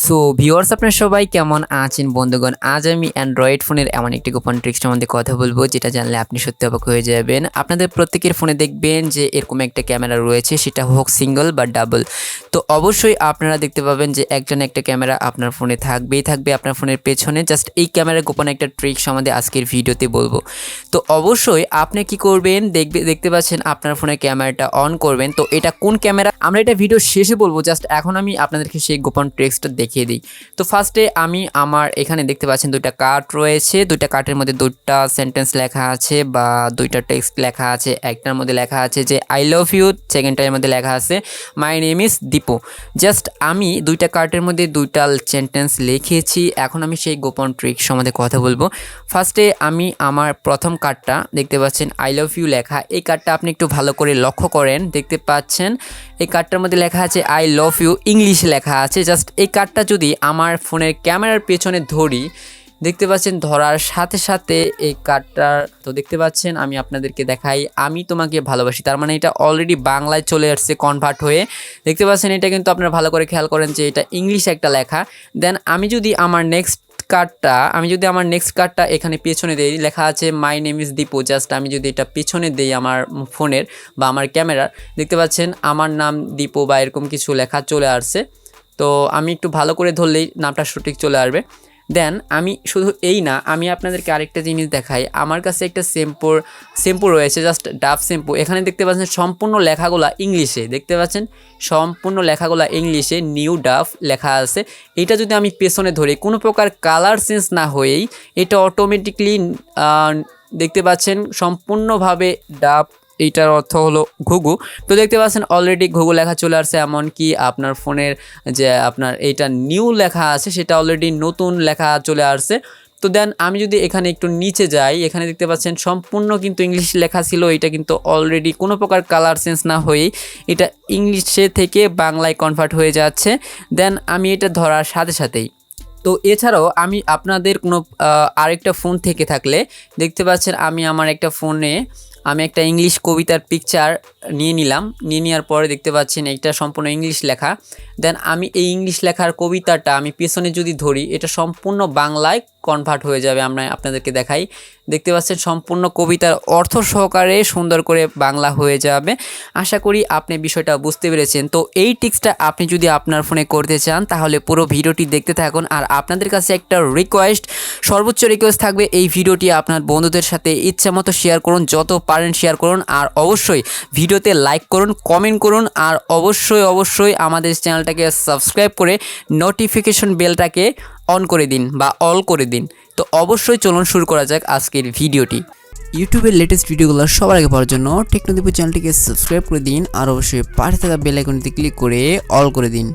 So viewers আপনারা সবাই কেমন আছেন বন্ধুগণ। আজ আমি অ্যান্ড্রয়েড ফোনের এমন একটি গোপন ট্রিক্স সম্বন্ধে কথা বলবো, যেটা জানলে আপনি সত্যি অবাক হয়ে যাবেন। আপনাদের প্রত্যেকের ফোনে দেখবেন যে এরকম একটা ক্যামেরা রয়েছে, সেটা হোক সিঙ্গেল বা ডাবল। তো অবশ্যই আপনারা দেখতে পাবেন যে একজন একটা ক্যামেরা আপনার ফোনে থাকবেই থাকবে আপনার ফোনের পেছনে। জাস্ট এই ক্যামেরার গোপন একটা ট্রিক সম্বন্ধে আজকের ভিডিওতে বলবো। তো অবশ্যই আপনি কি করবেন, দেখতে পাচ্ছেন আপনার ফোনের ক্যামেরাটা অন করবেন। তো এটা কোন ক্যামেরা আমরা এটা ভিডিও শেষে বলবো, জাস্ট এখন আমি আপনাদেরকে সেই গোপন ট্রিক্সটা দেখিয়ে দিই। তো ফার্স্টে আমি আমার এখানে দেখতে পাচ্ছেন দুইটা কার্ড রয়েছে, দুইটা কার্ডের মধ্যে দুইটা সেন্টেন্স লেখা আছে বা দুইটা টেক্সট লেখা আছে। একটার মধ্যে লেখা আছে যে আই লাভ ইউ, সেকেন্ডটার মধ্যে লেখা আছে my name is Dipu. Just আমি দুইটা কার্ডের মধ্যে দুইটা সেন্টেন্স লিখেছি। এখন আমি সেই গোপন ট্রিক সম্বন্ধে কথা বলবো। ফার্স্টে আমি আমার প্রথম কার্ডটা দেখতে পাচ্ছেন আই লাভ ইউ লেখা, এই কার্ডটা আপনি একটু ভালো করে লক্ষ্য করেন। দেখতে পাচ্ছেন এই কার্ডটার মধ্যে লেখা আছে আই লাভ ইউ, ইংলিশে লেখা আছে। জাস্ট এই কার্ডটা যদি আমার ফোনের ক্যামেরার পেছনে ধরি, দেখতে পাচ্ছেন ধরার সাথে সাথে এই কার্ডটার, তো দেখতে পাচ্ছেন আমি আপনাদেরকে দেখাই আমি তোমাকে ভালোবাসি। তার মানে এটা অলরেডি বাংলায় চলে আসছে কনভার্ট হয়ে। দেখতে পাচ্ছেন এটা কিন্তু আপনারা ভালো করে খেয়াল করেন যে এটা ইংলিশে একটা লেখা। দেন আমি যদি আমার নেক্সট কার্ডটা এখানে পেছনে দেই, লেখা আছে my name is Dipu. Just আমি যদি এটা পেছনে দেই আমার ফোনের বা আমার ক্যামেরার, দেখতে পাচ্ছেন আমার নাম দীপু বা এরকম কিছু লেখা চলে আসছে। তো আমি একটু ভালো করে ধরলেই নামটা সঠিক চলে আসবে। দেন আমি শুধু এই না, আমি আপনাদেরকে আরেকটা জিনিস দেখাই। আমার কাছে একটা শ্যাম্পু রয়েছে, জাস্ট ডাভ শ্যাম্পু। এখানে দেখতে পাচ্ছেন সম্পূর্ণ লেখাগুলা ইংলিশে, দেখতে পাচ্ছেন সম্পূর্ণ লেখাগুলা ইংলিশে নিউ ডাভ লেখা আছে। এটা যদি আমি পেছনে ধরি, কোনো প্রকার কালার চেঞ্জ না হয়েই এটা অটোমেটিকলি দেখতে পাচ্ছেন সম্পূর্ণভাবে ডাভ, এইটার অর্থ হলো ঘুঘু। তো দেখতে পাচ্ছেন অলরেডি ঘুঘু লেখা চলে আসছে। এমনকি আপনার ফোনের যে আপনার এইটা নিউ লেখা আছে, সেটা অলরেডি নতুন লেখা চলে আসছে। তো দেন আমি যদি এখানে একটু নিচে যাই, এখানে দেখতে পাচ্ছেন সম্পূর্ণ কিন্তু ইংলিশ লেখা ছিল, এটা কিন্তু অলরেডি কোনো প্রকার কালার চেঞ্জ না হয়েই এটা ইংলিশে থেকে বাংলায় কনভার্ট হয়ে যাচ্ছে। দেন আমি এটা ধরার সাথে সাথেই, তো এছাড়াও আমি আপনাদের কোনো আরেকটা ফোন থেকে থাকলে দেখতে পাচ্ছেন আমি আমার একটা ফোনে আমি একটা ইংলিশ কবিতার পিকচার নিয়ে নেওয়ার পরে দেখতে পাচ্ছেন এটা সম্পূর্ণ ইংলিশ লেখা। দেন আমি এই ইংলিশ লেখার কবিতাটা আমি পেছনে যদি ধরি, এটা সম্পূর্ণ বাংলায় কনভার্ট হয়ে যাবে। আমরা আপনাদেরকে দেখাই, দেখতে পাচ্ছেন সম্পূর্ণ কবিতার অর্থ সহকারে সুন্দর করে বাংলা হয়ে যাবে। আশা করি আপনি বিষয়টা বুঝতে পেরেছেন। তো এই টিক্সটা আপনি যদি আপনার ফোনে করতে চান, তাহলে পুরো ভিডিওটি দেখতে থাকুন। আর আপনাদের কাছে একটা সর্বোচ্চ রিকোয়েস্ট থাকবে, এই ভিডিওটি আপনার বন্ধুদের সাথে ইচ্ছামতো শেয়ার করুন, যত পারেন শেয়ার করুন। আর অবশ্যই ভিডিওতে লাইক করুন, কমেন্ট করুন। আর অবশ্যই আমাদের চ্যানেলটাকে সাবস্ক্রাইব করে নোটিফিকেশন বেলটাকে অন করে দিন বা অল করে দিন। তো অবশ্যই চলুন শুরু করা যাক আজকের ভিডিওটি। ইউটিউবের লেটেস্ট ভিডিওগুলো সবার আগে পাওয়ার জন্য টেকনো দিপু চ্যানেলটিকে সাবস্ক্রাইব করে দিন। আর অবশ্যই পাশে থাকা বেল আইকনটিতে ক্লিক করে অল করে দিন।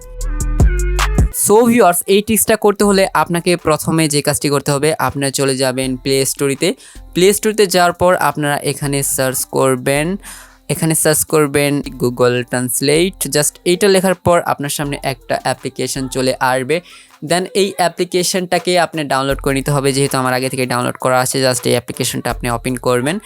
সো ভিউয়ার্স, এই টিক্সটা করতে হলে আপনাকে প্রথমে যে কাজটি করতে হবে, আপনারা চলে যাবেন প্লে স্টোরিতে যাওয়ার পর আপনারা এখানে সার্চ করবেন গুগল ট্রান্সলেট। জাস্ট এইটা লেখার পর আপনার সামনে একটা অ্যাপ্লিকেশন চলে আসবে। দেন এই অ্যাপ্লিকেশনটাকে আপনি ডাউনলোড করে নিতে হবে, যেহেতু আমার আগে থেকে ডাউনলোড করা আছে। জাস্ট এই অ্যাপ্লিকেশনটা আপনি ওপেন করবেন।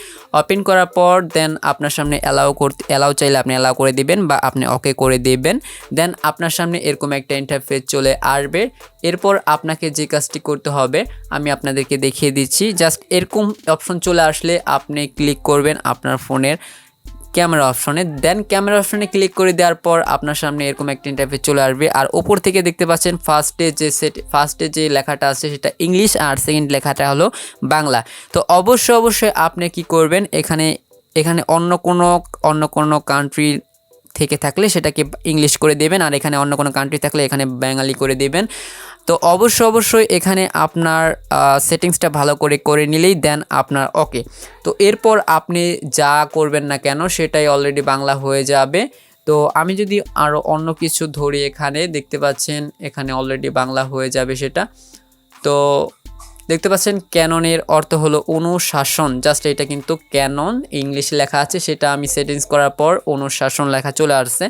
ওপেন করার পর দেন আপনার সামনে অ্যালাউ চাইলে আপনি অ্যালাউ করে দিবেন বা আপনি ওকে করে দিবেন। দেন আপনার সামনে এরকম একটা ইন্টারফেস চলে আসবে। এরপর আপনাকে যে কাজটি করতে হবে আমি আপনাদেরকে দেখিয়ে দিচ্ছি। জাস্ট এরকম অপশন চলে আসলে আপনি ক্লিক করবেন আপনার ফোনের ক্যামেরা অপশনে। দেন ক্যামেরা অপশনে ক্লিক করে দেওয়ার পর আপনার সামনে এরকম একটা ইন্টারফেস চলে আসবে। আর ওপর থেকে দেখতে পাচ্ছেন ফার্স্টে যে লেখাটা আছে সেটা ইংলিশ, আর সেকেন্ড লেখাটা হলো বাংলা। তো অবশ্যই আপনি কি করবেন, এখানে অন্য কোনো কান্ট্রি থেকে থাকলে সেটাকে ইংলিশ করে দেবেন, আর এখানে অন্য কোনো কান্ট্রি থাকলে এখানে বাঙালি করে দেবেন। তো অবশ্যই এখানে আপনার সেটিংসটা ভালো করে নিলেই দেন আপনার ওকে। তো এরপর আপনি যা করবেন না কেন সেটাই অলরেডি বাংলা হয়ে যাবে। তো আমি যদি আরও অন্য কিছু ধরি, এখানে দেখতে পাচ্ছেন এখানে অলরেডি বাংলা হয়ে যাবে সেটা। তো দেখতে পাচ্ছেন ক্যাননের অর্থ হলো অনুশাসন। জাস্ট এটা কিন্তু ক্যানন ইংলিশে লেখা আছে, সেটা আমি সেটিংস করার পর অনুশাসন লেখা চলে আসছে।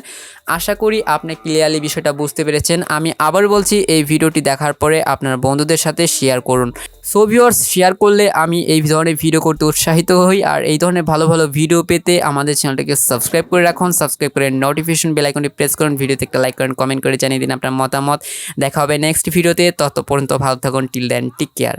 আশা করি আপনি ক্লিয়ারলি বিষয়টা বুঝতে পেরেছেন। আমি আবার বলছি, এই ভিডিওটি দেখার পরে আপনার বন্ধুদের সাথে শেয়ার করুন। সো ভিউয়ার্স, শেয়ার করলে আমি এই ধরনের ভিডিও করতে উৎসাহিত হই। আর এই ধরনের ভালো ভালো ভিডিও পেতে আমাদের চ্যানেলটাকে সাবস্ক্রাইব করে রাখুন। সাবস্ক্রাইব করে নোটিফিকেশন বেল আইকনটি প্রেস করুন। ভিডিওতে একটা লাইক করেন, কমেন্ট করে জানিয়ে দিন আপনার মতামত। দেখা হবে নেক্সট ভিডিওতে। তত পর্যন্ত ভালো থাকুন। Till then, take care.